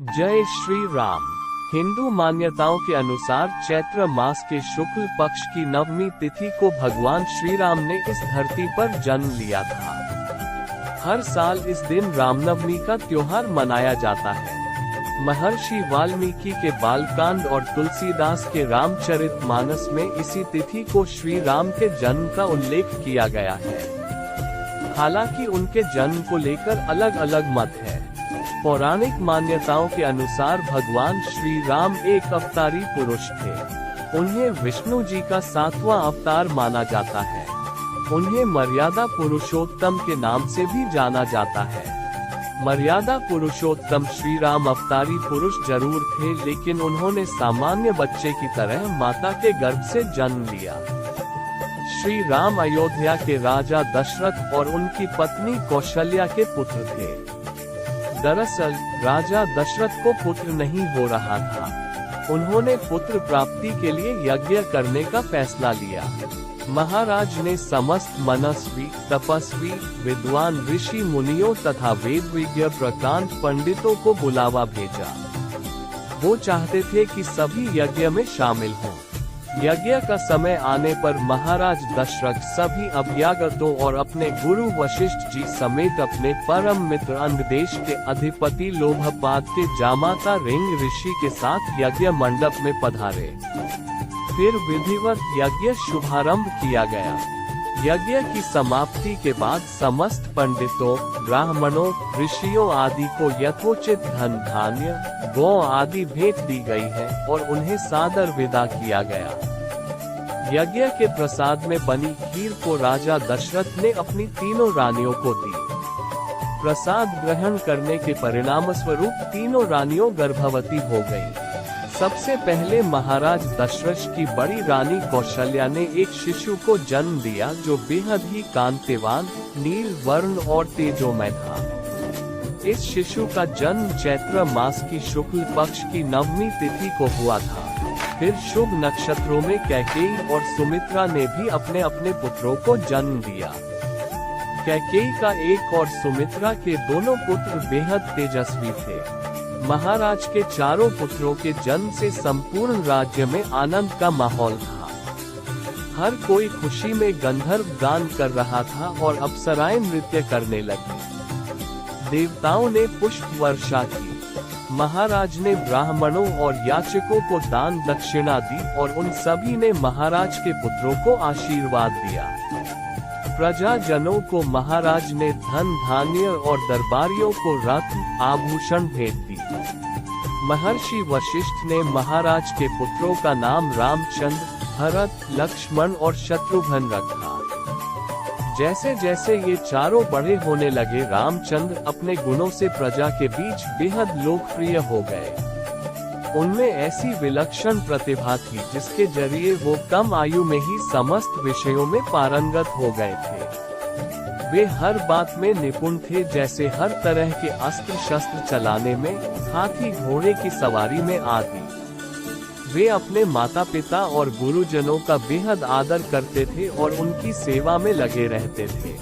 जय श्री राम। हिंदू मान्यताओं के अनुसार चैत्र मास के शुक्ल पक्ष की नवमी तिथि को भगवान श्री राम ने इस धरती पर जन्म लिया था। हर साल इस दिन रामनवमी का त्योहार मनाया जाता है। महर्षि वाल्मीकि के बालकांड और तुलसीदास के रामचरितमानस में इसी तिथि को श्री राम के जन्म का उल्लेख किया गया है। हालांकि उनके जन्म को लेकर अलग अलग मत है। पौराणिक मान्यताओं के अनुसार भगवान श्री राम एक अवतारी पुरुष थे। उन्हें विष्णु जी का 7वां अवतार माना जाता है। उन्हें मर्यादा पुरुषोत्तम के नाम से भी जाना जाता है। मर्यादा पुरुषोत्तम श्री राम अवतारी पुरुष जरूर थे, लेकिन उन्होंने सामान्य बच्चे की तरह माता के गर्भ से जन्म लिया। श्री राम अयोध्या के राजा दशरथ और उनकी पत्नी कौशल्या के पुत्र थे। दरअसल राजा दशरथ को पुत्र नहीं हो रहा था। उन्होंने पुत्र प्राप्ति के लिए यज्ञ करने का फैसला लिया। महाराज ने समस्त मनस्वी, तपस्वी, विद्वान ऋषि मुनियों तथा वेदविज्ञ प्रकांड पंडितों को बुलावा भेजा। वो चाहते थे कि सभी यज्ञ में शामिल हों। यज्ञ का समय आने पर महाराज दशरथ सभी अभ्यागतों और अपने गुरु वशिष्ठ जी समेत अपने परम मित्र अंग देश के अधिपति लोभपाद के जामाता रिंग ऋषि के साथ यज्ञ मंडप में पधारे। फिर विधिवत यज्ञ शुभारंभ किया गया। यज्ञ की समाप्ति के बाद समस्त पंडितों, ब्राह्मणों, ऋषियों आदि को यथोचित धन धान्य, गौ आदि भेंट दी गई है और उन्हें सादर विदा किया गया। यज्ञ के प्रसाद में बनी खीर को राजा दशरथ ने अपनी तीनों रानियों को दी। प्रसाद ग्रहण करने के परिणाम स्वरूप तीनों रानियों गर्भवती हो गईं। सबसे पहले महाराज दशरथ की बड़ी रानी कौशल्या ने एक शिशु को जन्म दिया जो बेहद ही कांतिवान, नील वर्ण और तेजोमय था। इस शिशु का जन्म चैत्र मास की शुक्ल पक्ष की नवमी तिथि को हुआ था। फिर शुभ नक्षत्रों में कैकेयी और सुमित्रा ने भी अपने अपने पुत्रों को जन्म दिया। कैकेयी का एक और सुमित्रा के दोनों पुत्र बेहद तेजस्वी थे। महाराज के चारों पुत्रों के जन्म से संपूर्ण राज्य में आनंद का माहौल था। हर कोई खुशी में गंधर्व गान कर रहा था और अप्सराएं नृत्य करने लगी। देवताओं ने पुष्प वर्षा की। महाराज ने ब्राह्मणों और याचकों को दान दक्षिणा दी और उन सभी ने महाराज के पुत्रों को आशीर्वाद दिया। प्रजाजनों को महाराज ने धन धान्य और दरबारियों को रत्न आभूषण भेंट दी। महर्षि वशिष्ठ ने महाराज के पुत्रों का नाम रामचंद्र, भरत, लक्ष्मण और शत्रुघ्न रखा। जैसे जैसे ये चारों बड़े होने लगे, रामचंद्र अपने गुणों से प्रजा के बीच बेहद लोकप्रिय हो गए। उनमें ऐसी विलक्षण प्रतिभा थी जिसके जरिए वो कम आयु में ही समस्त विषयों में पारंगत हो गए थे। वे हर बात में निपुण थे, जैसे हर तरह के अस्त्र शस्त्र चलाने में, हाथी घोड़े की सवारी में आदि। वे अपने माता पिता और गुरुजनों का बेहद आदर करते थे और उनकी सेवा में लगे रहते थे।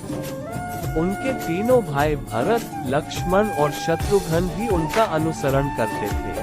उनके तीनों भाई भरत, लक्ष्मण और शत्रुघ्न भी उनका अनुसरण करते थे।